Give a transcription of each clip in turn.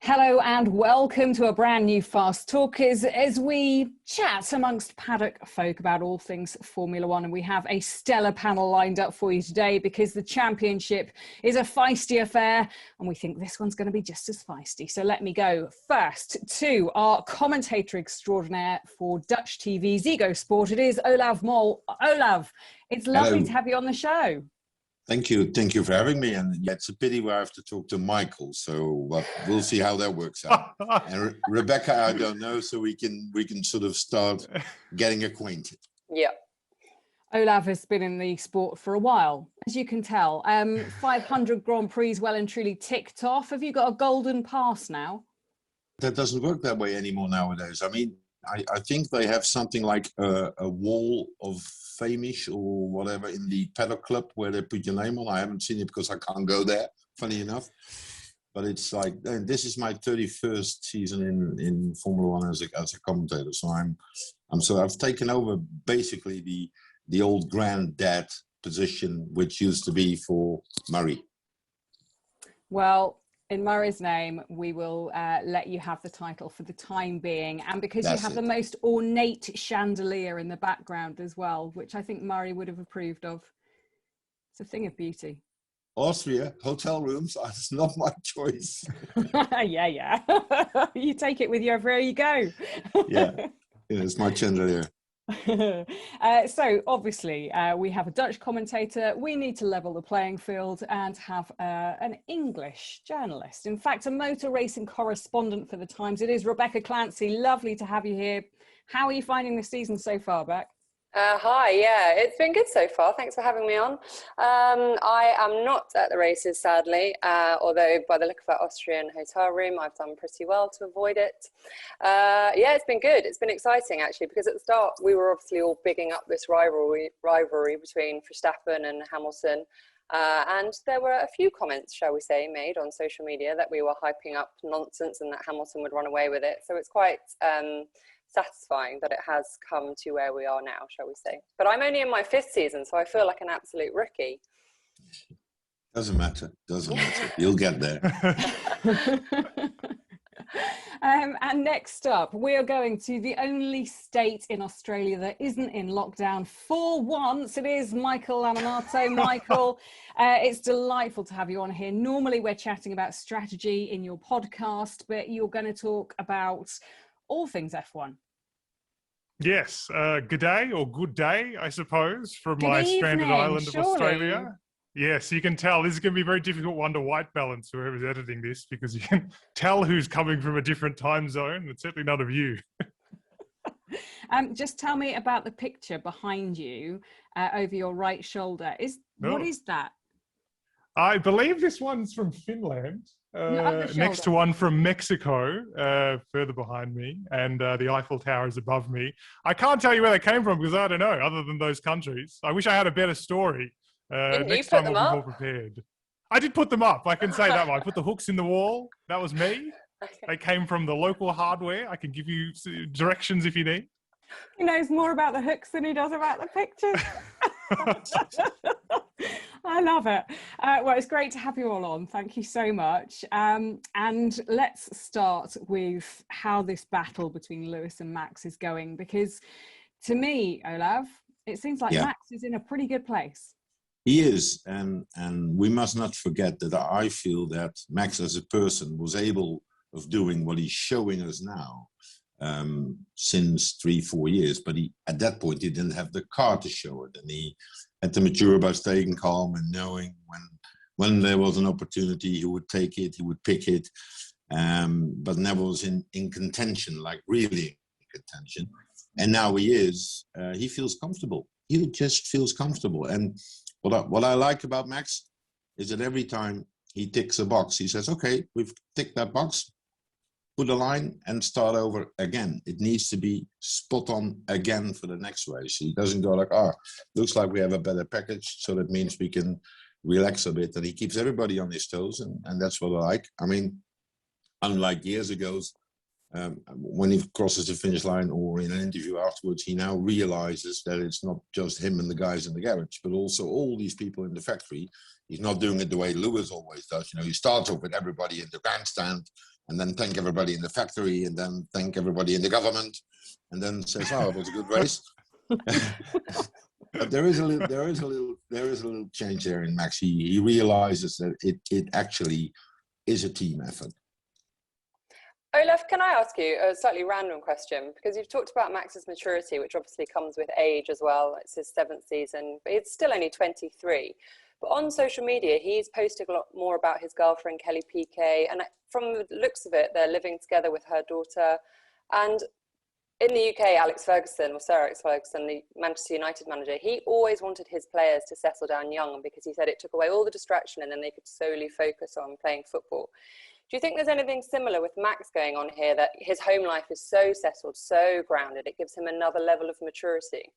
Hello and welcome to a brand new Fast Talk as we chat amongst paddock folk about all things Formula One. And we have a stellar panel lined up for you today because the championship is a feisty affair and we think this one's going to be just as feisty. So let me go first to our commentator extraordinaire for Dutch TV, Ziggo Sport. It is Olav Mol. Olav, it's lovely to have you on the show. Thank you for having me. And yeah, it's a pity where I have to talk to Michael, so we'll see how that works out. And Rebecca, I don't know, so we can sort of start getting acquainted. Yeah. Olav has been in the sport for a while, as you can tell. 500 Grand Prix well and truly ticked off. Have you got a golden pass now? That doesn't work that way anymore nowadays. I mean, I think they have something like a wall of fame-ish or whatever in the paddock club where they put your name on. I haven't seen it because I can't go there, funny enough. But it's like, this is my 31st season in Formula One as a commentator. So I've taken over basically the old granddad position, which used to be for Murray. Well, in Murray's name, we will let you have the title for the time being. And because you have the most ornate chandelier in the background as well, which I think Murray would have approved of. It's a thing of beauty. Austria, hotel rooms, it's not my choice. Yeah. You take it with you everywhere you go. Yeah, it's my chandelier. So obviously we have a Dutch commentator. We need to level the playing field and have an English journalist, in fact a motor racing correspondent for the Times. It is Rebecca Clancy. Lovely to have you here. How are you finding the season so far, Beck? Hi, yeah, it's been good so far. Thanks for having me on. I am not at the races, sadly, although by the look of that Austrian hotel room, I've done pretty well to avoid it. Yeah, it's been good. It's been exciting, actually, because at the start, we were obviously all bigging up this rivalry between Verstappen and Hamilton. And there were a few comments, shall we say, made on social media that we were hyping up nonsense and that Hamilton would run away with it. So it's quite satisfying that it has come to where we are now, shall we say. But I'm only in my 5th season, so I feel like an absolute rookie. Doesn't matter. You'll get there. And next up, we are going to the only state in Australia that isn't in lockdown for once. It is Michael Lamonato. Michael, it's delightful to have you on here. Normally we're chatting about strategy in your podcast, but you're going to talk about all things F1. Yes, good day, or good day, I suppose, from Good my evening, stranded island surely. of Australia. Yes, you can tell this is going to be a very difficult one to white balance, whoever's editing this, because you can tell who's coming from a different time zone. It's certainly none of you. Just tell me about the picture behind you over your right shoulder. What is that? I believe this one's from Finland. Next to one from Mexico, further behind me, and the Eiffel Tower is above me. I can't tell you where they came from because I don't know, other than those countries. I wish I had a better story. Next time I'll be more prepared. I did put them up, I can say that one. I put the hooks in the wall, that was me. Okay. They came from the local hardware. I can give you directions if you need. He knows more about the hooks than he does about the pictures. I love it. Well, it's great to have you all on. Thank you so much. And let's start with how this battle between Lewis and Max is going, because to me, Olav, it seems like Max is in a pretty good place. He is, and we must not forget that I feel that Max as a person was able of doing what he's showing us now since 3-4 years, but at that point he didn't have the car to show it, and he had to mature by staying calm and knowing when there was an opportunity he would take it, he would pick it, but never was in contention, like really in contention. And now he is. He feels comfortable. He just feels comfortable. And what I like about Max is that every time he ticks a box, he says, "Okay, we've ticked that box. Put a line and start over again." It needs to be spot on again for the next race. He doesn't go like, looks like we have a better package, so that means we can relax a bit. And he keeps everybody on his toes, and that's what I like. I mean, unlike years ago, when he crosses the finish line or in an interview afterwards, he now realizes that it's not just him and the guys in the garage, but also all these people in the factory. He's not doing it the way Lewis always does. You know, he starts off with everybody in the grandstand and then thank everybody in the factory, and then thank everybody in the government, and then says, "Oh, it was a good race." But there is a little change there in Max. He realizes that it actually is a team effort. Olav, can I ask you a slightly random question? Because you've talked about Max's maturity, which obviously comes with age as well. It's his 7th season, but he's still only 23. But on social media, he's posting a lot more about his girlfriend, Kelly Piquet. And from the looks of it, they're living together with her daughter. And in the UK, Sir Alex Ferguson, the Manchester United manager, he always wanted his players to settle down young because he said it took away all the distraction and then they could solely focus on playing football. Do you think there's anything similar with Max going on here, that his home life is so settled, so grounded, it gives him another level of maturity?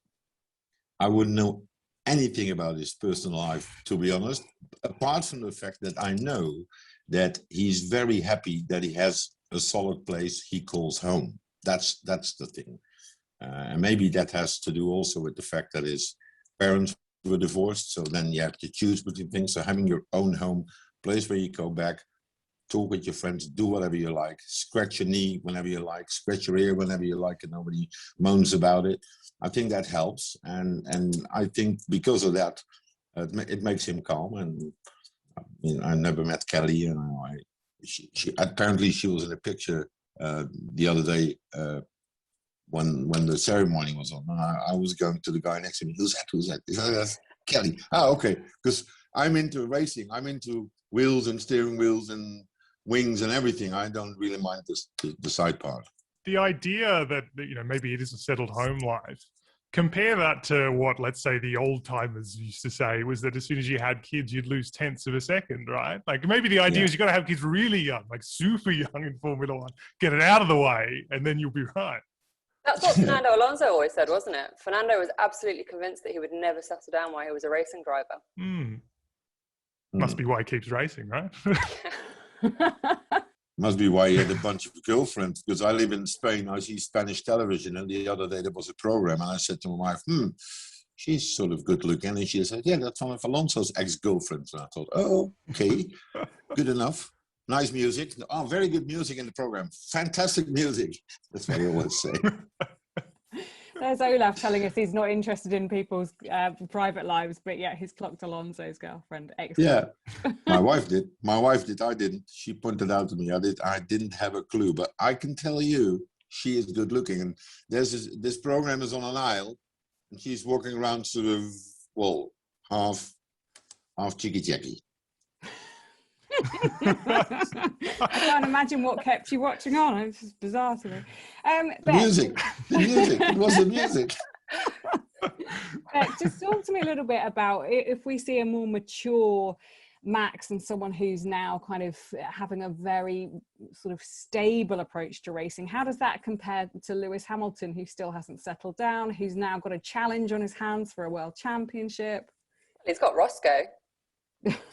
I wouldn't know anything about his personal life, to be honest, apart from the fact that I know that he's very happy that he has a solid place he calls home. That's the thing. And maybe that has to do also with the fact that his parents were divorced. So then you have to choose between things. So having your own home, place where you go back, talk with your friends, do whatever you like, scratch your knee whenever you like, scratch your ear whenever you like, and nobody moans about it. I think that helps. And I think because of that, it makes him calm. And I never met Kelly. And she apparently she was in a picture the other day when the ceremony was on. And I was going to the guy next to me. Who's that? He said, "That's Kelly." Oh, okay. Because I'm into racing. I'm into wheels and steering wheels and wings and everything. I don't really mind the side part. The idea that maybe it is a settled home life. Compare that to what, let's say, the old timers used to say, was that as soon as you had kids, you'd lose tenths of a second, right? Like maybe the idea is you got to have kids really young, like super young in Formula One, get it out of the way, and then you'll be right. That's what Fernando Alonso always said, wasn't it? Fernando was absolutely convinced that he would never settle down while he was a racing driver. Must be why he keeps racing, right? Must be why he had a bunch of girlfriends, because I live in Spain. I see Spanish television, and the other day there was a program, and I said to my wife, she's sort of good looking. And she said, yeah, that's one of Alonso's ex-girlfriends. And I thought, oh, okay, good enough. Nice music. Oh, very good music in the program. Fantastic music. That's what I always say. There's Olav telling us he's not interested in people's private lives, but yet he's clocked Alonso's girlfriend. Excellent. Yeah, my wife did. I didn't. She pointed out to me. I didn't have a clue, but I can tell you she is good looking. And this program is on an aisle, and she's walking around sort of, half cheeky. I can't imagine what kept you watching on. It's just bizarre to me. The music. It was the music. Just talk to me a little bit about if we see a more mature Max and someone who's now kind of having a very sort of stable approach to racing. How does that compare to Lewis Hamilton, who still hasn't settled down, who's now got a challenge on his hands for a world championship? He's got Roscoe,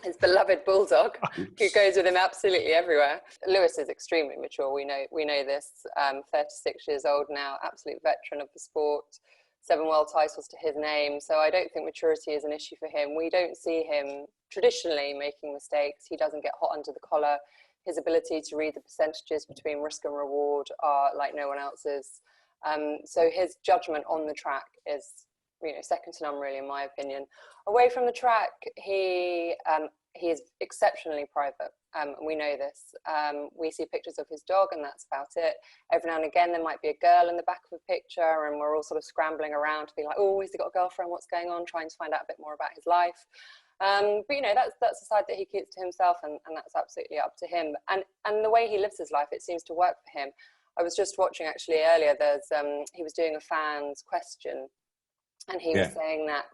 his beloved bulldog, who goes with him absolutely everywhere. Lewis is extremely mature. We know this. 36 years old now, absolute veteran of the sport. 7 world titles to his name. So I don't think maturity is an issue for him. We don't see him traditionally making mistakes. He doesn't get hot under the collar. His ability to read the percentages between risk and reward are like no one else's. So his judgment on the track is, second to none, really, in my opinion. Away from the track, he is exceptionally private. We know this. We see pictures of his dog, and that's about it. Every now and again, there might be a girl in the back of a picture, and we're all sort of scrambling around to be like, oh, has he got a girlfriend? What's going on? Trying to find out a bit more about his life. But that's the side that he keeps to himself, and that's absolutely up to him. And the way he lives his life, it seems to work for him. I was just watching actually earlier. He was doing a fan's question, and he was saying that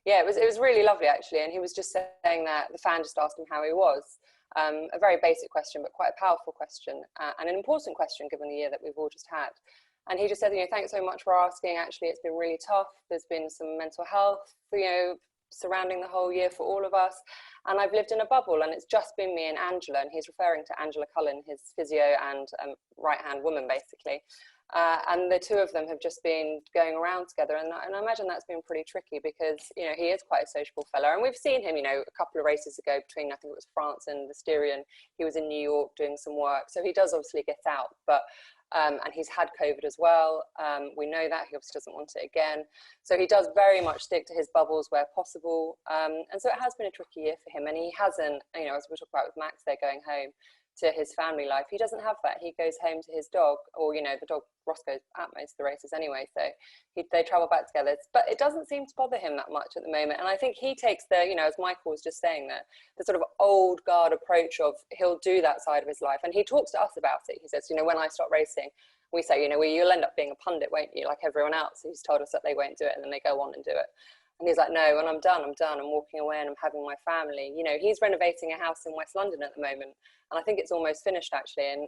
it was really lovely actually, and he was just saying that the fan just asked him how he was. A very basic question, but quite a powerful question, and an important question given the year that we've all just had. And he just said, thanks so much for asking. Actually, it's been really tough. There's been some mental health, surrounding the whole year for all of us. And I've lived in a bubble, and it's just been me and Angela. And he's referring to Angela Cullen, his physio and right-hand woman, basically. And the two of them have just been going around together. And I imagine that's been pretty tricky because, you know, he is quite a sociable fella. And we've seen him, you know, a couple of races ago between, I think it was France and the Styrian, he was in New York doing some work. So he does obviously get out, but, and he's had COVID as well. We know that he obviously doesn't want it again. So he does very much stick to his bubbles where possible. And so it has been a tricky year for him. And he hasn't, you know, as we talk about with Max, they're going home to his family life. He doesn't have that. He goes home to his dog, or, you know, the dog Ross goes at most of the races anyway, so they travel back together. But it doesn't seem to bother him that much at the moment. And I think he takes the, you know, as Michael was just saying, that the sort of old guard approach of he'll do that side of his life. And he talks to us about it. He says, you know, when I start racing, we say, you know, well, you'll end up being a pundit, won't you, like everyone else who's told us that they won't do it, and then they go on and do it. And he's like, no, when I'm done, I'm done. I'm walking away and I'm having my family. You know, he's renovating a house in West London at the moment. And I think it's almost finished, actually. And,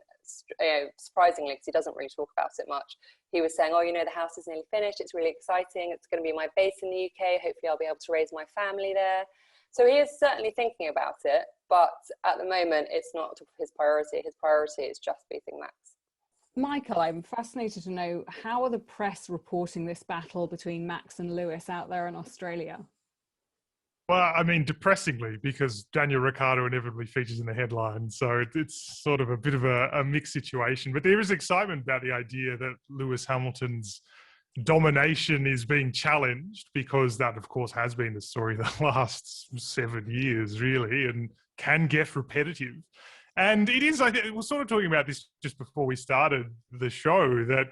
you know, surprisingly, because he doesn't really talk about it much, he was saying, oh, you know, the house is nearly finished. It's really exciting. It's going to be my base in the UK. Hopefully I'll be able to raise my family there. So he is certainly thinking about it. But at the moment, it's not his priority. His priority is just beating Max. Michael, I'm fascinated to know, how are the press reporting this battle between Max and Lewis out there in Australia? Well, I mean, depressingly, because Daniel Ricciardo inevitably features in the headlines. So it's sort of a bit of a mixed situation. But there is excitement about the idea that Lewis Hamilton's domination is being challenged, because that, of course, has been the story the last 7 years, really, and can get repetitive. And it is, I think, we were sort of talking about this just before we started the show, that,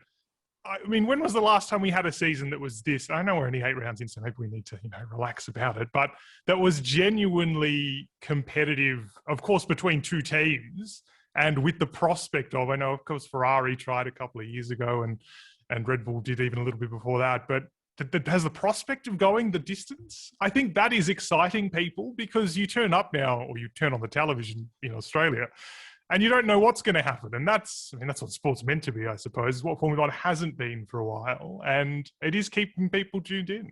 I mean, when was the last time we had a season that was this? I know we're only 8 rounds in, so maybe we need to, you know, relax about it, but that was genuinely competitive, of course, between two teams, and with the prospect of, I know, of course, Ferrari tried a couple of years ago, and Red Bull did even a little bit before that, but that has the prospect of going the distance. I think that is exciting people, because you turn up now, or you turn on the television in Australia, and you don't know what's going to happen. And that's what sport's meant to be, I suppose, what Formula One hasn't been for a while. And it is keeping people tuned in.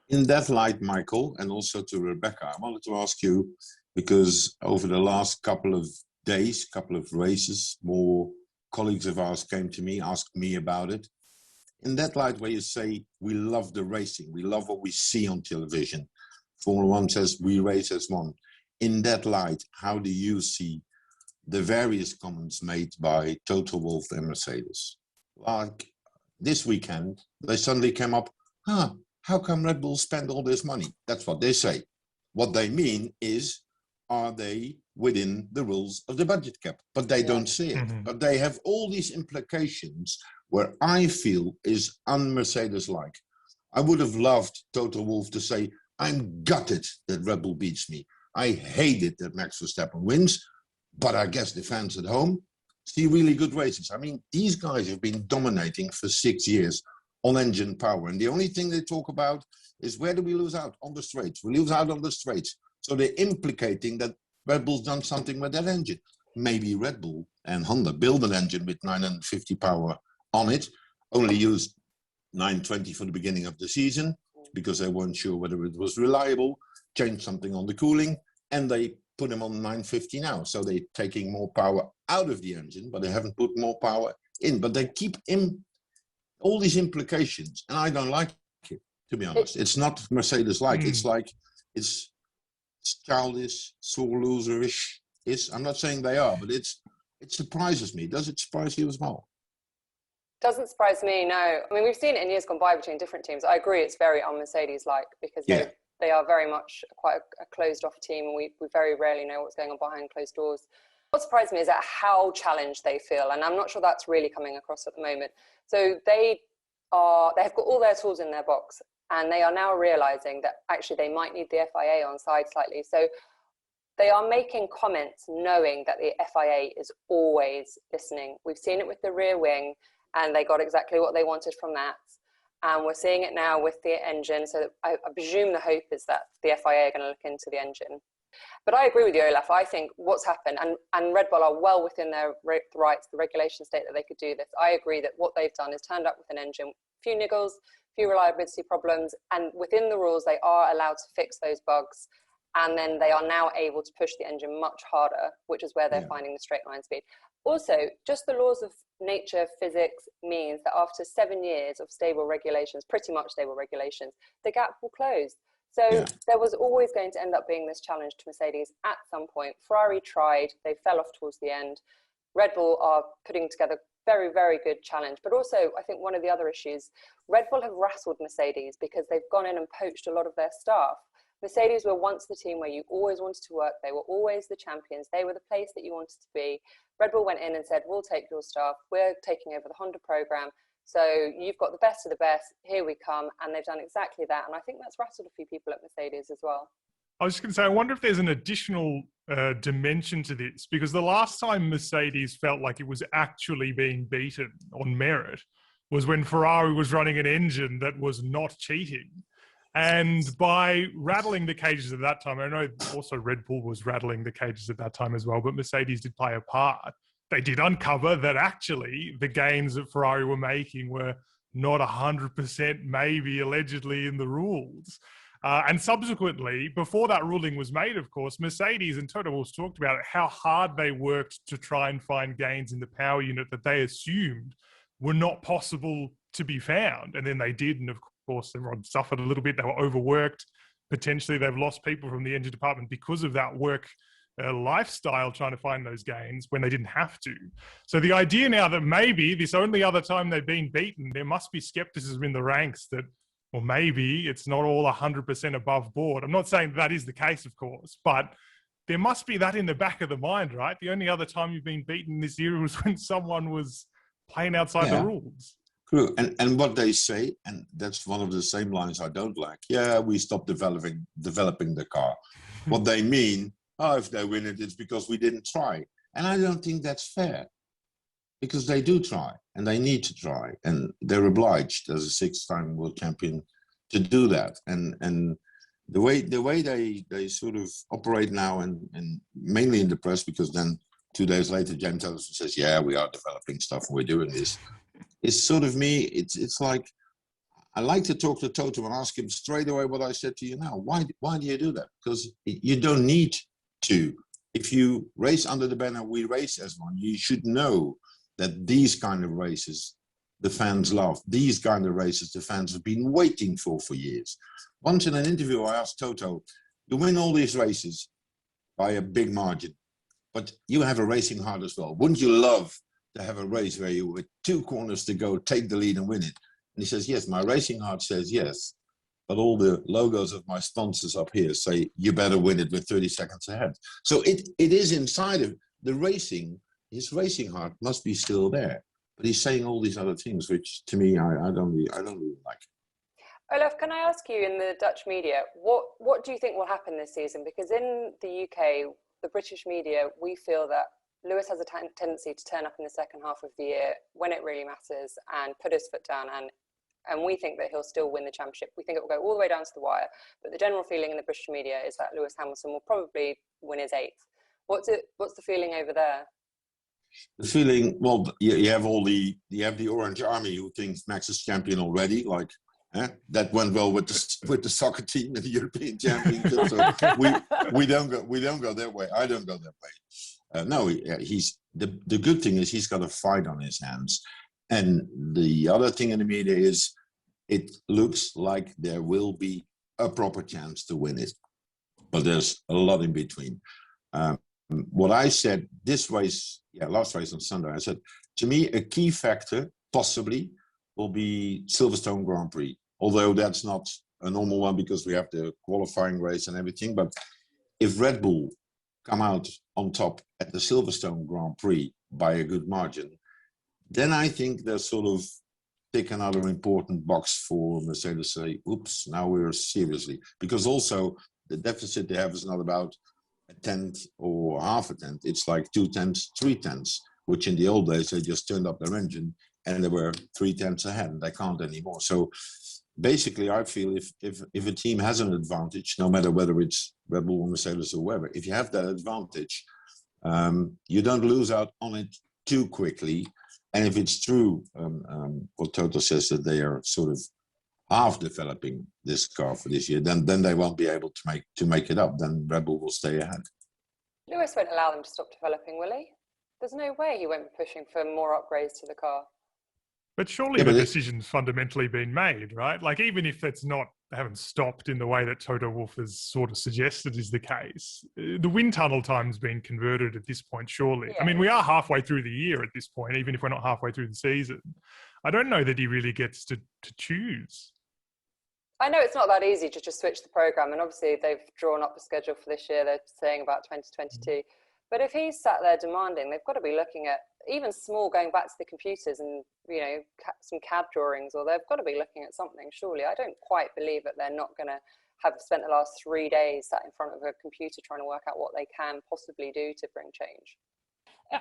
In that light, Michael, and also to Rebecca, I wanted to ask you, because over the last couple of days, couple of races, more colleagues of ours came to me, asked me about it. In that light, where you say, we love the racing, we love what we see on television. Formula One says, we race as one. In that light, how do you see the various comments made by Toto Wolff and Mercedes? Like this weekend, they suddenly came up, how come Red Bull spend all this money? That's what they say. What they mean is, are they within the rules of the budget cap? But they don't see it. Mm-hmm. But they have all these implications where I feel is un-Mercedes-like. I would have loved Toto Wolff to say, I'm gutted that Red Bull beats me. I hate it that Max Verstappen wins, but I guess the fans at home see really good races. I mean, these guys have been dominating for 6 years on engine power. And the only thing they talk about is, where do we lose out? On the straights. We lose out on the straights. So they're implicating that Red Bull's done something with that engine. Maybe Red Bull and Honda build an engine with 950 power on it, only used 920 for the beginning of the season because they weren't sure whether it was reliable, changed something on the cooling, and they put them on 950 now. So they're taking more power out of the engine, but they haven't put more power in. But they keep in all these implications, and I don't like it, to be honest. It's not Mercedes-like. It's like, it's childish, sore loserish. I'm not saying they are, but it surprises me. Does it surprise you as well? Doesn't surprise me, no. I mean, we've seen it in years gone by between different teams. I agree, it's very un-Mercedes-like, because they are very much quite a closed-off team, and we very rarely know what's going on behind closed doors. What surprised me is at how challenged they feel, and I'm not sure that's really coming across at the moment. So they have got all their tools in their box, and they are now realising that actually they might need the FIA on side slightly. So they are making comments knowing that the FIA is always listening. We've seen it with the rear wing, and they got exactly what they wanted from that. And we're seeing it now with the engine. So I presume the hope is that the FIA are going to look into the engine. But I agree with you, Olav. I think what's happened, and Red Bull are well within their rights, the regulations state that they could do this. I agree that what they've done is turned up with an engine, a few niggles, a few reliability problems, and within the rules, they are allowed to fix those bugs and then they are now able to push the engine much harder, which is where they're finding the straight line speed. Also, just the laws of nature, physics means that after 7 years of stable regulations, pretty much stable regulations, the gap will close. So there was always going to end up being this challenge to Mercedes at some point. Ferrari tried, they fell off towards the end. Red Bull are putting together very, very good challenge. But also, I think one of the other issues, Red Bull have rattled Mercedes because they've gone in and poached a lot of their staff. Mercedes were once the team where you always wanted to work. They were always the champions. They were the place that you wanted to be. Red Bull went in and said, we'll take your staff. We're taking over the Honda program. So you've got the best of the best. Here we come. And they've done exactly that. And I think that's rattled a few people at Mercedes as well. I was just going to say, I wonder if there's an additional dimension to this, because the last time Mercedes felt like it was actually being beaten on merit was when Ferrari was running an engine that was not cheating. And by rattling the cages at that time, I know also Red Bull was rattling the cages at that time as well, but Mercedes did play a part. They did uncover that actually the gains that Ferrari were making were not 100% maybe allegedly in the rules. And subsequently, before that ruling was made, of course, Mercedes and Toto Wolff talked about it, how hard they worked to try and find gains in the power unit that they assumed were not possible to be found. And then they did. And of course, everyone suffered a little bit. They were overworked. Potentially, they've lost people from the engine department because of that work lifestyle trying to find those gains when they didn't have to. So the idea now that maybe this only other time they've been beaten, there must be skepticism in the ranks that, or maybe it's not all 100% above board. I'm not saying that is the case, of course, but there must be that in the back of the mind, right? The only other time you've been beaten this year was when someone was playing outside the rules. True. And what they say, and that's one of the same lines I don't like, we stopped developing the car. What they mean, if they win it, it's because we didn't try. And I don't think that's fair, because they do try, and they need to try, and they're obliged as a 6-time world champion to do that. And the way they sort of operate now, and mainly in the press, because then 2 days later, Jennie says, we are developing stuff, and we're doing this. It's sort of me, it's like, I like to talk to Toto and ask him straight away what I said to you now. Why do you do that? Because you don't need to. If you race under the banner, we race as one, you should know that these kind of races the fans love. These kind of races the fans have been waiting for years. Once in an interview, I asked Toto, you win all these races by a big margin, but you have a racing heart as well. Wouldn't you love to have a race where you, with 2 corners to go, take the lead and win it? And he says, yes, my racing heart says yes, but all the logos of my sponsors up here say, you better win it with 30 seconds ahead. So it is inside of the racing. His racing heart must be still there, but he's saying all these other things, which to me, I don't really like. Olav, can I ask you, in the Dutch media, what do you think will happen this season? Because in the UK, the British media, we feel that Lewis has a tendency to turn up in the second half of the year when it really matters and put his foot down, and we think that he'll still win the championship. We think it will go all the way down to the wire, but the general feeling in the British media is that Lewis Hamilton will probably win his 8th. What's the feeling over there? The feeling, well, you have the Orange Army who thinks Max is champion already, like that went well with the soccer team in the European Championship. So we don't go that way. I don't go that way. No, he's the good thing is he's got a fight on his hands, and the other thing in the media is it looks like there will be a proper chance to win it, but there's a lot in between. What I said this race, last race on Sunday, I said, to me, a key factor possibly will be Silverstone Grand Prix, although that's not a normal one because we have the qualifying race and everything. But if Red Bull come out on top at the Silverstone Grand Prix by a good margin, then I think they'll sort of take another important box for Mercedes to say, oops, now we're seriously. Because also the deficit they have is not about a tenth or half a tenth. It's like 2 tenths, 3 tenths, which in the old days, they just turned up their engine and they were 3 tenths ahead, and they can't anymore. So basically, I feel if a team has an advantage, no matter whether it's Red Bull or Mercedes or whoever, if you have that advantage, you don't lose out on it too quickly. And if it's true, what Toto says, that they are sort of half developing this car for this year, then they won't be able to make it up. Then Red Bull will stay ahead. Lewis won't allow them to stop developing, will he? There's no way he won't be pushing for more upgrades to the car. But surely the decision's fundamentally been made, right? Like, even if it's not, they haven't stopped in the way that Toto Wolff has sort of suggested is the case, the wind tunnel time's been converted at this point, surely. Yeah. I mean, we are halfway through the year at this point, even if we're not halfway through the season. I don't know that he really gets to choose. I know it's not that easy to just switch the program, and obviously they've drawn up the schedule for this year. They're saying about 2022. But if he's sat there demanding, they've got to be looking at even small, going back to the computers and, you know, some CAD drawings, or they've got to be looking at something, surely. I don't quite believe that they're not going to have spent the last 3 days sat in front of a computer trying to work out what they can possibly do to bring change.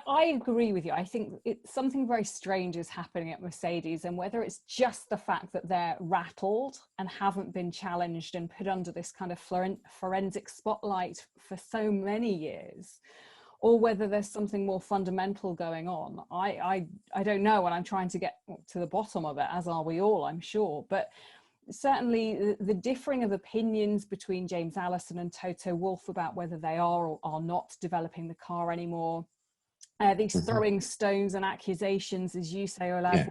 I agree with you. I think something very strange is happening at Mercedes, and whether it's just the fact that they're rattled and haven't been challenged and put under this kind of forensic spotlight for so many years, or whether there's something more fundamental going on. I don't know, and I'm trying to get to the bottom of it, as are we all, I'm sure. But certainly the differing of opinions between James Allison and Toto Wolff about whether they are or are not developing the car anymore, these throwing stones and accusations, as you say, Olav,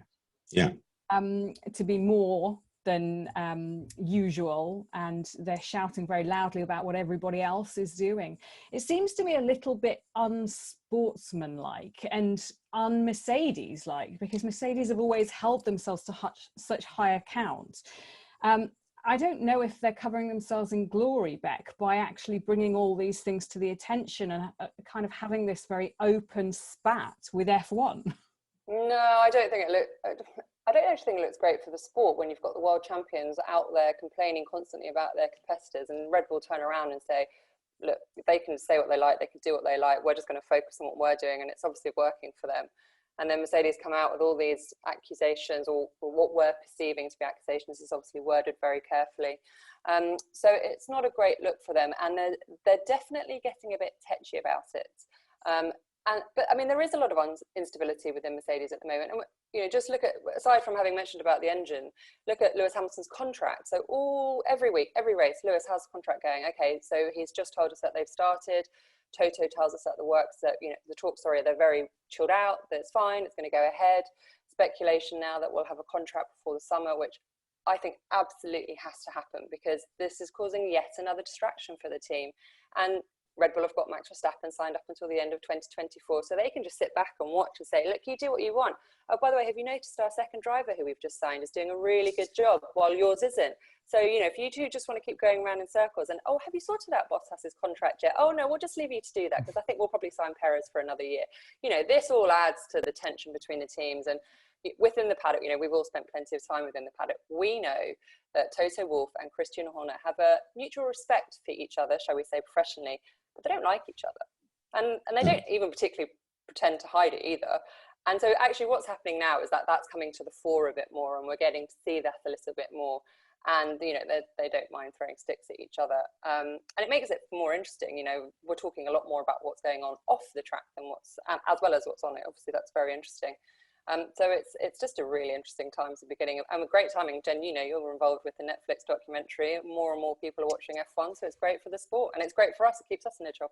to be more than usual, and they're shouting very loudly about what everybody else is doing. It seems to me a little bit unsportsmanlike and un-Mercedes-like, because Mercedes have always held themselves to such high account. I don't know if they're covering themselves in glory, Beck, by actually bringing all these things to the attention and kind of having this very open spat with F1. No, I don't think I don't actually think it looks great for the sport when you've got the world champions out there complaining constantly about their competitors, and Red Bull turn around and say, look, they can say what they like, they can do what they like, we're just going to focus on what we're doing, and it's obviously working for them. And then Mercedes come out with all these accusations, or what we're perceiving to be accusations is obviously worded very carefully. So it's not a great look for them, and they're definitely getting a bit tetchy about it. But I mean, there is a lot of instability within Mercedes at the moment. And, you know, just look at, aside from having mentioned about the engine, look at Lewis Hamilton's contract. So every week, every race, Lewis has a contract going. Okay, so he's just told us that they've started. Toto tells us that the works, that, you know, the talks, they're very chilled out, that it's fine, it's going to go ahead. Speculation now that we'll have a contract before the summer, which I think absolutely has to happen, because this is causing yet another distraction for the team. And Red Bull have got Max Verstappen signed up until the end of 2024, so they can just sit back and watch and say, look, you do what you want. Oh, by the way, have you noticed our second driver who we've just signed is doing a really good job while yours isn't? So, you know, if you two just want to keep going around in circles and, oh, have you sorted out Bottas's contract yet? Oh, no, we'll just leave you to do that, because I think we'll probably sign Perez for another year. You know, this all adds to the tension between the teams. And within the paddock, you know, we've all spent plenty of time within the paddock. We know that Toto Wolff and Christian Horner have a mutual respect for each other, shall we say, professionally, but they don't like each other. And they don't even particularly pretend to hide it either. And so actually what's happening now is that that's coming to the fore a bit more, and we're getting to see that a little bit more. And, you know, they don't mind throwing sticks at each other. And it makes it more interesting. You know, we're talking a lot more about what's going on off the track than what's, as well as what's on it. Obviously, that's very interesting. So it's just a really interesting time at the beginning. And with great timing, Jen, you know, you're involved with the Netflix documentary. More and more people are watching F1, so it's great for the sport. And it's great for us. It keeps us in a job.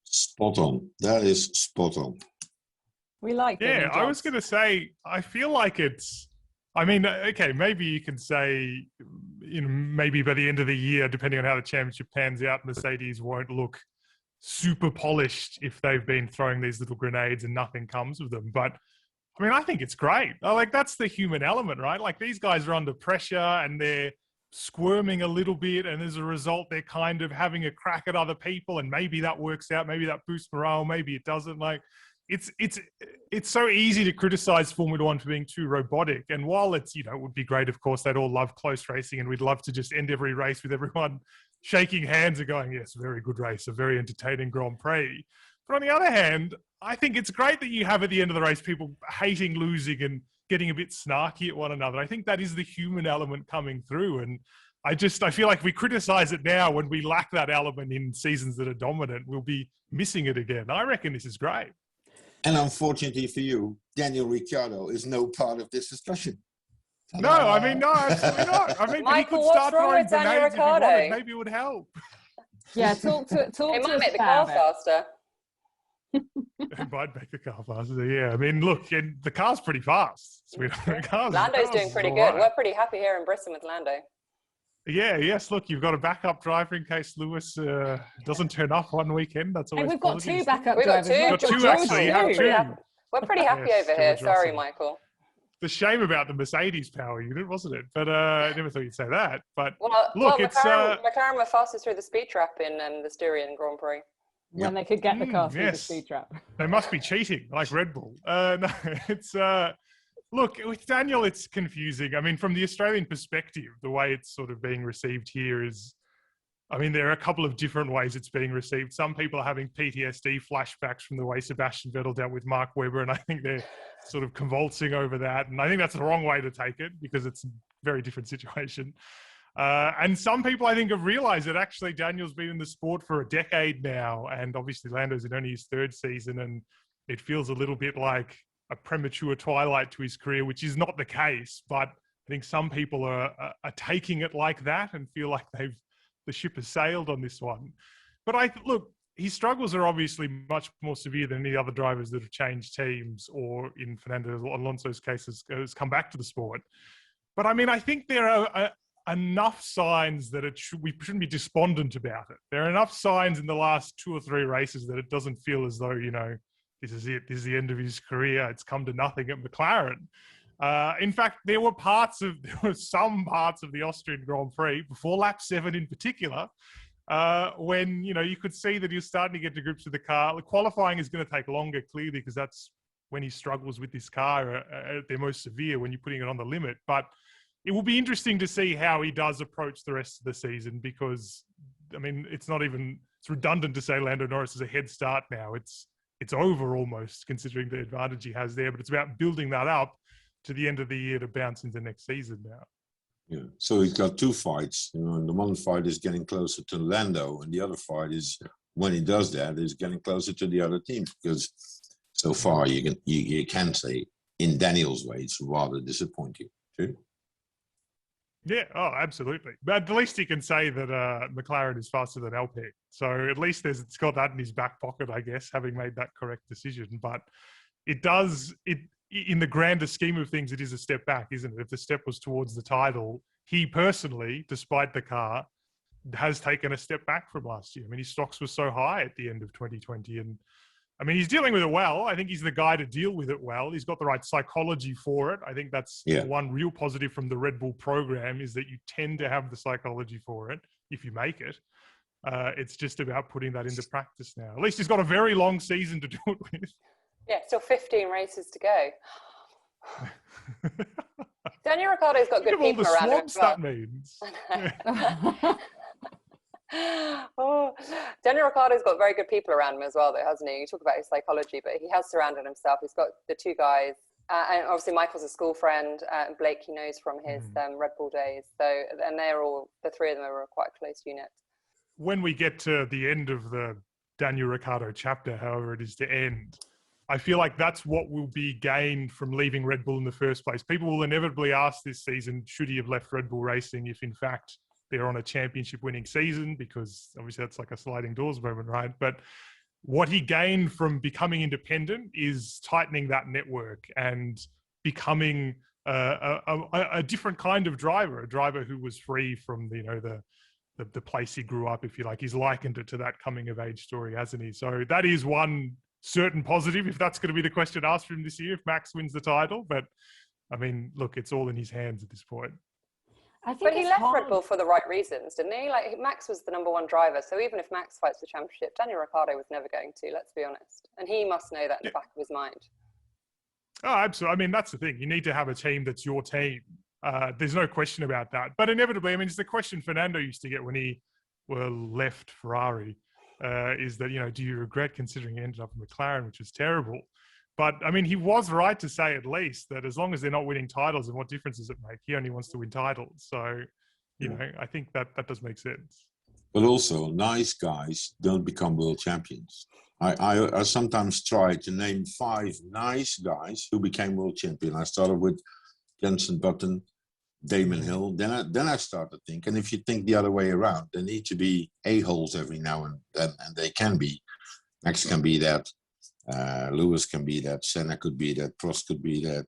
Spot on. That is spot on. We like it. Yeah, I was going to say, I feel like it's, I mean, okay, maybe you can say, you know, maybe by the end of the year, depending on how the championship pans out, Mercedes won't look super polished if they've been throwing these little grenades and nothing comes of them. But I mean, I think it's great. Like, that's the human element, right? Like, these guys are under pressure and they're squirming a little bit, and as a result, they're kind of having a crack at other people, and maybe that works out, maybe that boosts morale, maybe it doesn't. Like, it's so easy to criticize Formula One for being too robotic. And while it's, you know, it would be great, of course, they'd all love close racing, and we'd love to just end every race with everyone shaking hands and going, yes, very good race, a very entertaining Grand Prix. But on the other hand, I think it's great that you have at the end of the race people hating losing and getting a bit snarky at one another. I think that is the human element coming through. And I feel like if we criticize it now when we lack that element in seasons that are dominant, we'll be missing it again. I reckon this is great. And unfortunately for you, Daniel Ricciardo is no part of this discussion. No, I mean, no, absolutely not. I mean, Michael, he could start what's wrong throwing with Daniel grenades if he Ricciardo? wanted. Maybe it would help. Yeah, talk to It might us make the car about it. faster. It might make the car faster. Yeah, I mean, look, the car's pretty fast. Lando's doing pretty good. Right. We're pretty happy here in Britain with Lando. Yeah, yes. Look, you've got a backup driver in case Lewis doesn't turn up one weekend. That's always. Hey, we've got two backup drivers. We've got two actually. You have two. We're pretty happy over here. Sorry, Michael. The shame about the Mercedes power unit, wasn't it? But I never thought you'd say that. But look, it's McLaren were fastest through the speed trap in the Styrian Grand Prix. When they could get the car through the speed trap. They must be cheating, like Red Bull. No, it's look, with Daniel, it's confusing. I mean, from the Australian perspective, the way it's sort of being received here is, I mean, there are a couple of different ways it's being received. Some people are having PTSD flashbacks from the way Sebastian Vettel dealt with Mark Webber, and I think they're sort of convulsing over that. And I think that's the wrong way to take it because it's a very different situation. And some people, I think, have realised that actually Daniel's been in the sport for a decade now, and obviously Lando's in only his third season, and it feels a little bit like a premature twilight to his career, which is not the case. But I think some people are taking it like that and feel like the ship has sailed on this one. But look, his struggles are obviously much more severe than any other drivers that have changed teams, or in Fernando Alonso's case has come back to the sport. But I mean, I think there are enough signs that we shouldn't be despondent about it. There are enough signs in the last 2 or 3 races that it doesn't feel as though, this is it. This is the end of his career. It's come to nothing at McLaren. In fact, there were some parts of the Austrian Grand Prix, before lap 7 in particular, when, you could see that he was starting to get to grips with the car. The qualifying is going to take longer, clearly, because that's when he struggles with this car at their most severe, when you're putting it on the limit. But it will be interesting to see how he does approach the rest of the season, because, I mean, it's redundant to say Lando Norris has a head start now. It's over almost, considering the advantage he has there, but it's about building that up to the end of the year to bounce into next season now. Yeah, so he's got 2 fights, and the one fight is getting closer to Lando, and the other fight is, when he does that, is getting closer to the other teams, because so far you can say, in Daniel's way, it's rather disappointing. True? Yeah, oh, absolutely. But at least he can say that McLaren is faster than Alpine. So at least it's got that in his back pocket, I guess, having made that correct decision. But in the grander scheme of things, it is a step back, isn't it? If the step was towards the title, he personally, despite the car, has taken a step back from last year. I mean, his stocks were so high at the end of 2020, and I mean, he's dealing with it well. I think he's the guy to deal with it well. He's got the right psychology for it. I think that's one real positive from the Red Bull program, is that you tend to have the psychology for it if you make it. It's just about putting that into practice now. At least he's got a very long season to do it with. Yeah, still 15 races to go. Daniel Ricciardo's got good people around him as well. That means. Daniel Ricciardo's got very good people around him as well, though, hasn't he? You talk about his psychology, but he has surrounded himself. He's got the 2 guys, and obviously Michael's a school friend, and Blake he knows from his Red Bull days. So, and the 3 of them are quite a close unit. When we get to the end of the Daniel Ricciardo chapter, however it is to end, I feel like that's what will be gained from leaving Red Bull in the first place. People will inevitably ask this season, should he have left Red Bull Racing if in fact they're on a championship winning season, because obviously that's like a sliding doors moment, right? But what he gained from becoming independent is tightening that network and becoming a different kind of driver, a driver who was free from the place he grew up, if you like. He's likened it to that coming of age story, hasn't he? So that is one certain positive, if that's going to be the question asked for him this year, if Max wins the title. But I mean, look, it's all in his hands at this point. But he left Red Bull for the right reasons, didn't he? Like, Max was the #1 driver, so even if Max fights the championship, Daniel Ricciardo was never going to, let's be honest. And he must know that in the back of his mind. Oh, absolutely. I mean, that's the thing. You need to have a team that's your team. There's no question about that. But inevitably, I mean, it's the question Fernando used to get when he left Ferrari, is that, do you regret considering he ended up in McLaren, which was terrible? But, I mean, he was right to say at least that as long as they're not winning titles, and what difference does it make? He only wants to win titles. So, I think that does make sense. But also, nice guys don't become world champions. I sometimes try to name 5 nice guys who became world champion. I started with Jenson Button, Damon Hill, then I start to think, and if you think the other way around, there need to be a-holes every now and then, and they can be. Max can be that, Lewis can be that, Senna could be that, Prost could be that,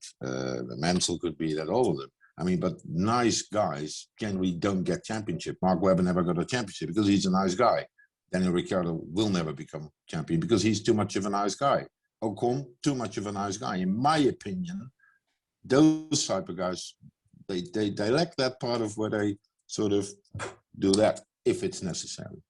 Mansell could be that, all of them. I mean, but nice guys generally don't get championship. Mark Webber never got a championship because he's a nice guy. Daniel Ricciardo will never become champion because he's too much of a nice guy. Ocon, too much of a nice guy. In my opinion, those type of guys, they lack that part of where they sort of do that if it's necessary.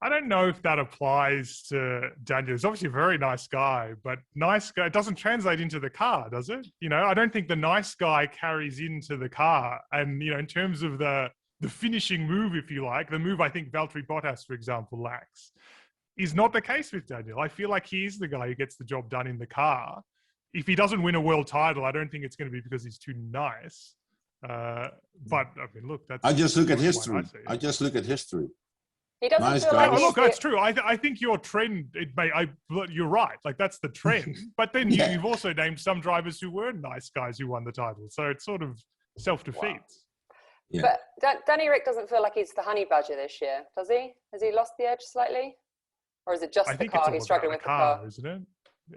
I don't know if that applies to Daniel. He's obviously a very nice guy, but nice guy doesn't translate into the car, does it? You know, I don't think the nice guy carries into the car. And, you know, in terms of the finishing move, if you like, the move I think Valtteri Bottas, for example, lacks, is not the case with Daniel. I feel like he's the guy who gets the job done in the car. If he doesn't win a world title, I don't think it's going to be because he's too nice. But I mean, look, that's. I just look at history. I just look at history. He doesn't nice feel guys. like look, that's true. I think your trend, you're right. Like that's the trend. But then you've also named some drivers who were nice guys who won the title. So it's sort of self-defeats. Yeah. But Danny Rick doesn't feel like he's the honey badger this year, does he? Has he lost the edge slightly? Or is it just the car he's struggling with the car? Isn't it?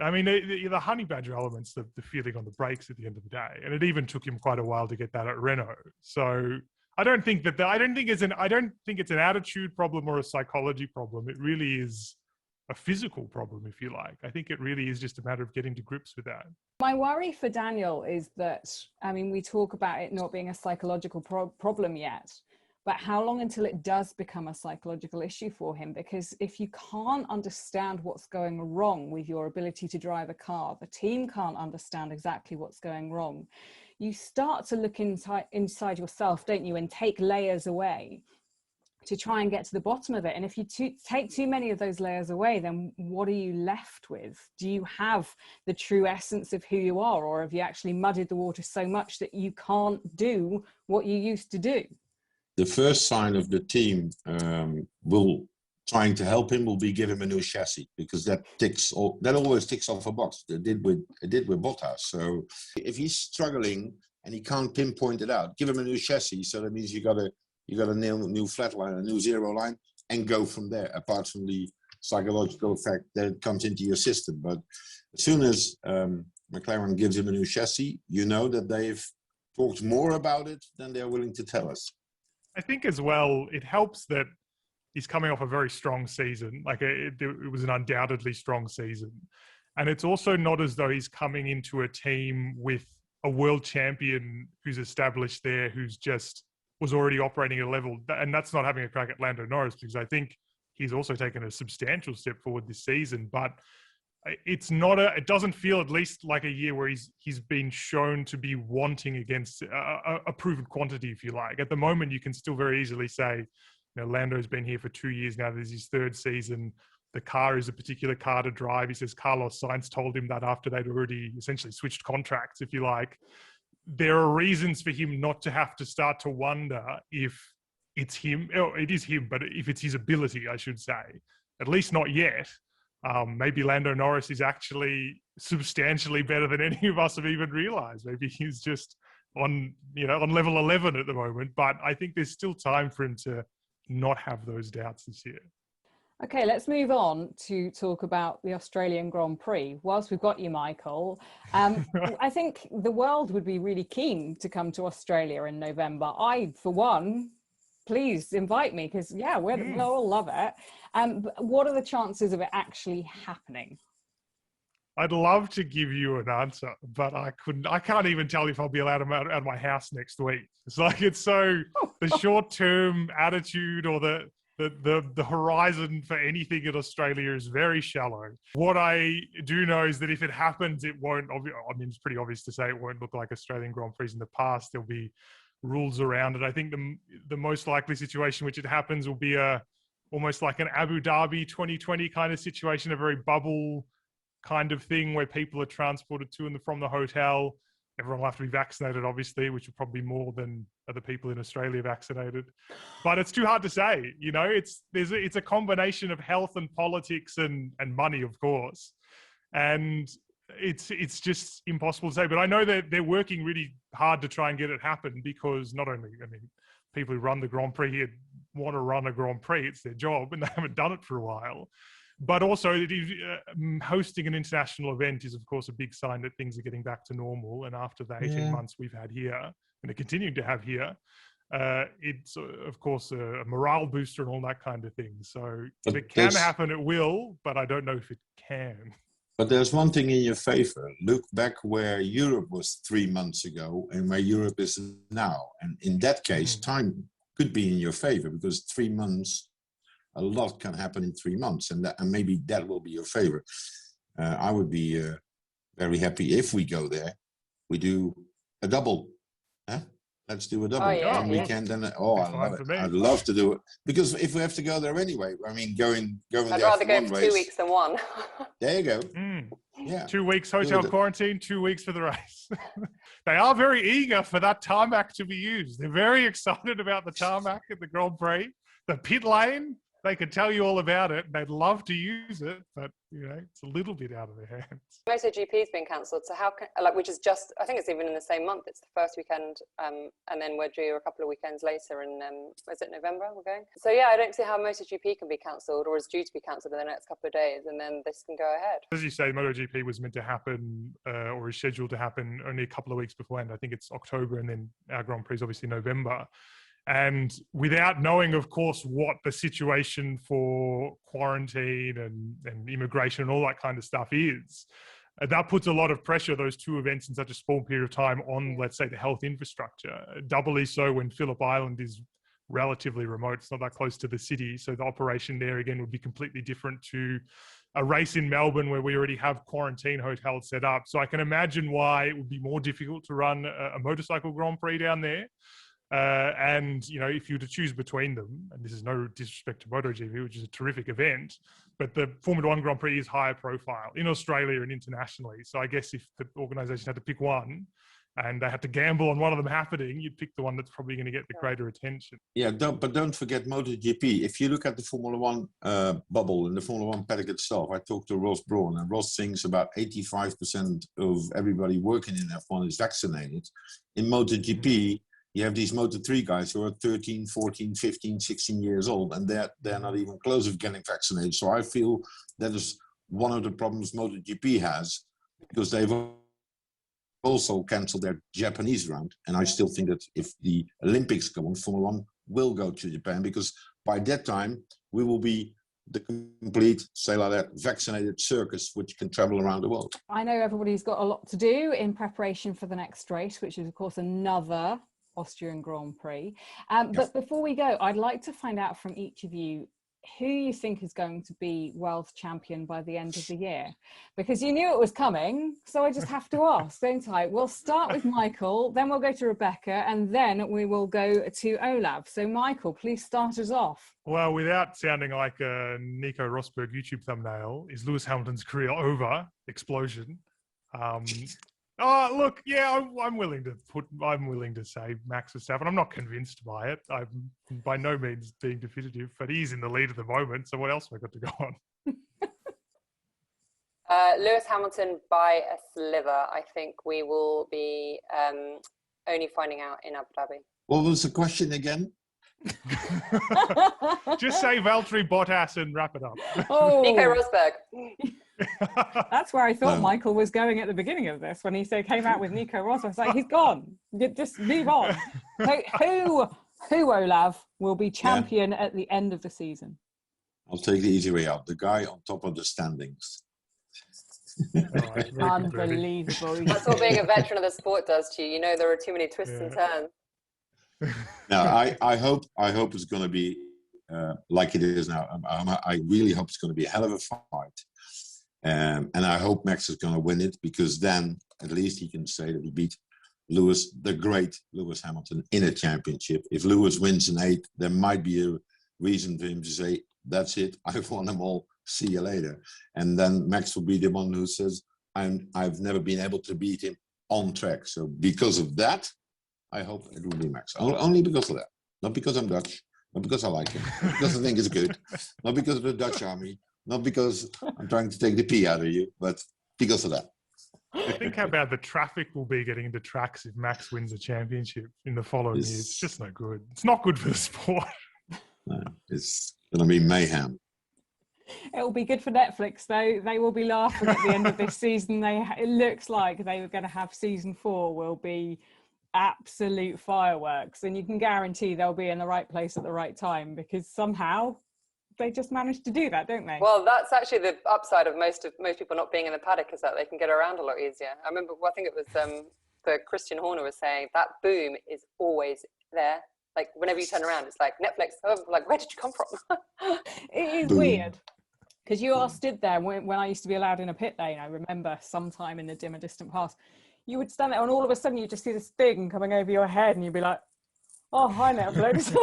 I mean, the honey badger element's the feeling on the brakes at the end of the day. And it even took him quite a while to get that at Renault. So I don't think it's an attitude problem or a psychology problem. It really is a physical problem, if you like. I think it really is just a matter of getting to grips with that. My worry for Daniel is that, I mean, we talk about it not being a psychological problem yet, but how long until it does become a psychological issue for him? Because if you can't understand what's going wrong with your ability to drive a car, the team can't understand exactly what's going wrong, you start to look inside yourself, don't you, and take layers away to try and get to the bottom of it. And if you take too many of those layers away, then what are you left with? Do you have the true essence of who you are, or have you actually muddied the water so much that you can't do what you used to do? The first sign of the team trying to help him will be give him a new chassis, because that always ticks off a box. It did with Bottas. So if he's struggling and he can't pinpoint it out, give him a new chassis. So that means you got a new flat line, a new zero line, and go from there. Apart from the psychological effect that comes into your system, but as soon as McLaren gives him a new chassis, you know that they've talked more about it than they're willing to tell us. I think as well, it helps that he's coming off a very strong season. Like it was an undoubtedly strong season. And it's also not as though he's coming into a team with a world champion who's established there, who's just was already operating at a level. And that's not having a crack at Lando Norris, because I think he's also taken a substantial step forward this season. But it doesn't feel at least like a year where he's been shown to be wanting against a proven quantity, if you like. At the moment, you can still very easily say, you know, Lando's been here for 2 years now. This is his third season. The car is a particular car to drive. He says Carlos Sainz told him that after they'd already essentially switched contracts, if you like. There are reasons for him not to have to start to wonder if it's him. Oh, it is him, but if it's his ability, I should say. At least not yet. Maybe Lando Norris is actually substantially better than any of us have even realized. Maybe he's just on level 11 at the moment. But I think there's still time for him to not have those doubts this year. Okay, let's move on to talk about the Australian Grand Prix. Whilst we've got you, Michael, I think the world would be really keen to come to Australia in November. I, for one, please invite me, because we'll all love it. But what are the chances of it actually happening? I'd love to give you an answer, but I can't even tell if I'll be allowed out of my house next week. It's like, the short-term attitude or the horizon for anything in Australia is very shallow. What I do know is that if it happens, it won't, it's pretty obvious to say it won't look like Australian Grand Prix in the past. There'll be rules around it. I think the most likely situation which it happens will be almost like an Abu Dhabi 2020 kind of situation, a very bubble kind of thing where people are transported to and from the hotel. Everyone will have to be vaccinated, obviously, which will probably be more than other people in Australia vaccinated. But it's too hard to say. You know, it's a combination of health and politics and money, of course. And it's just impossible to say. But I know that they're working really hard to try and get it happen, because not only, I mean, people who run the Grand Prix here want to run a Grand Prix, it's their job, and they haven't done it for a while. But also, hosting an international event is, of course, a big sign that things are getting back to normal. And after the 18 months we've had here, and are continuing to have here, it's, of course, a morale booster and all that kind of thing. So if it can happen, it will, but I don't know if it can. But there's one thing in your favor. Look back where Europe was 3 months ago and where Europe is now. And in that case, time could be in your favor, because 3 months, a lot can happen in 3 months. And maybe that will be your favor. I would be very happy if we go there. We do a double. Huh? Let's do a double. One weekend. And I love it. I'd love to do it. Because if we have to go there anyway, I mean, going I'd there rather for go one for race. 2 weeks than one. There you go. Yeah. 2 weeks hotel quarantine, 2 weeks for the race. They are very eager for that tarmac to be used. They're very excited about the tarmac at the Grand Prix. The pit lane, they could tell you all about it. They'd love to use it, but it's a little bit out of their hands. MotoGP's been cancelled, so how can, which is just, I think it's even in the same month. It's the first weekend, and then we're due a couple of weekends later in, is it November we're going? So yeah, I don't see how MotoGP can be cancelled, or is due to be cancelled in the next couple of days, and then this can go ahead. As you say, MotoGP was meant to happen, or is scheduled to happen only a couple of weeks beforehand. I think it's October, and then our Grand Prix is obviously November. And without knowing, of course, what the situation for quarantine and immigration and all that kind of stuff is, that puts a lot of pressure, those two events in such a small period of time, on, let's say, the health infrastructure. Doubly so when Phillip Island is relatively remote. It's not that close to the city. So the operation there, again, would be completely different to a race in Melbourne where we already have quarantine hotels set up. So I can imagine why it would be more difficult to run a motorcycle Grand Prix down there. And, if you were to choose between them, and this is no disrespect to MotoGP, which is a terrific event, but the Formula One Grand Prix is higher profile in Australia and internationally. So I guess if the organisation had to pick one and they had to gamble on one of them happening, you'd pick the one that's probably going to get the greater attention. Yeah, don't forget MotoGP. If you look at the Formula One bubble in the Formula One paddock itself, I talked to Ross Brawn, and Ross thinks about 85% of everybody working in F1 is vaccinated. In MotoGP, you have these Moto3 guys who are 13, 14, 15, 16 years old, and they're not even close to getting vaccinated. So I feel that is one of the problems MotoGP has, because they've also cancelled their Japanese round. And I still think that if the Olympics go on, Formula One will go to Japan, because by that time we will be the complete, say like that, vaccinated circus which can travel around the world. I know everybody's got a lot to do in preparation for the next race, which is, of course, another Austrian Grand Prix. But before we go, I'd like to find out from each of you who you think is going to be world champion by the end of the year, because you knew it was coming, so I just have to ask, don't I? We'll start with Michael, then we'll go to Rebecca, and then we will go to Olav. So Michael, please start us off. Well, without sounding like a Nico Rosberg YouTube thumbnail, is Lewis Hamilton's career over? Explosion. Oh, look, yeah, I'm willing to say Max Verstappen. I'm not convinced by it. I'm by no means being definitive, but he's in the lead at the moment. So what else have I got to go on? Lewis Hamilton by a sliver. I think we will be only finding out in Abu Dhabi. What was the question again? Just say Valtteri Bottas and wrap it up. Oh. Nico Rosberg. That's where I thought Michael was going at the beginning of this, when he came out with Nico Rosberg. I was like, he's gone. Just move on. So who, Olav, will be champion at the end of the season? I'll take the easy way out. The guy on top of the standings. Right, unbelievable. That's what being a veteran of the sport does to you. There are too many twists and turns. Now, I hope it's going to be like it is now. I really hope it's going to be a hell of a fight. And I hope Max is going to win it, because then at least he can say that he beat the great Lewis Hamilton in a championship. If Lewis wins in 8, there might be a reason for him to say, that's it, I've won them all, see you later. And then Max will be the one who says, I've never been able to beat him on track. So because of that, I hope it will be Max. Only because of that. Not because I'm Dutch, not because I like him, not because I think it's good, not because of the Dutch army, not because I'm trying to take the pee out of you, but because of that. Think how bad the traffic will be getting into tracks if Max wins a championship in the following years. It's just no good. It's not good for the sport. No, it's going to be mayhem. It will be good for Netflix, though. They will be laughing at the end of this season. It looks like they were going to have season 4 will be absolute fireworks, and you can guarantee they'll be in the right place at the right time, because somehow they just managed to do that, don't they? Well, that's actually the upside of most people not being in the paddock, is that they can get around a lot easier. I remember, I think it was the Christian Horner was saying that boom is always there. Like whenever you turn around, it's like Netflix. Oh, like where did you come from? It is weird. Because you are stood there when I used to be allowed in a pit lane. I remember sometime in the dim and distant past, you would stand there and all of a sudden you just see this thing coming over your head and you'd be like, oh, hi Netflix.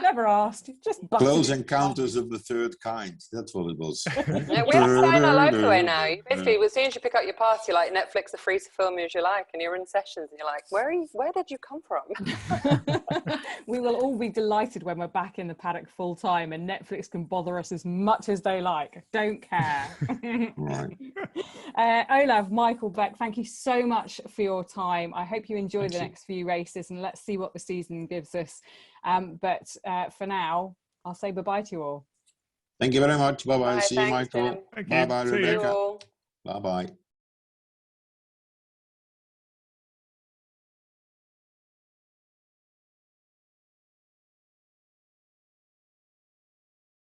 Never asked. Just Close Encounters of the Third Kind. That's what it was. Yeah, we have to sign our lives away now. You basically, as soon as you pick up your pass, you're like, Netflix are free to film you as you like, and you're in sessions, and you're like, where did you come from? We will all be delighted when we're back in the paddock full time, and Netflix can bother us as much as they like. Don't care. Right. Olav, Michael, Beck, thank you so much for your time. I hope you enjoy the next few races, and let's see what the season gives us. But for now, I'll say bye-bye to you all. Thank you very much. Bye-bye. Bye, See you, thanks, Michael. Jen. Bye-bye, See you. Rebecca. Bye-bye.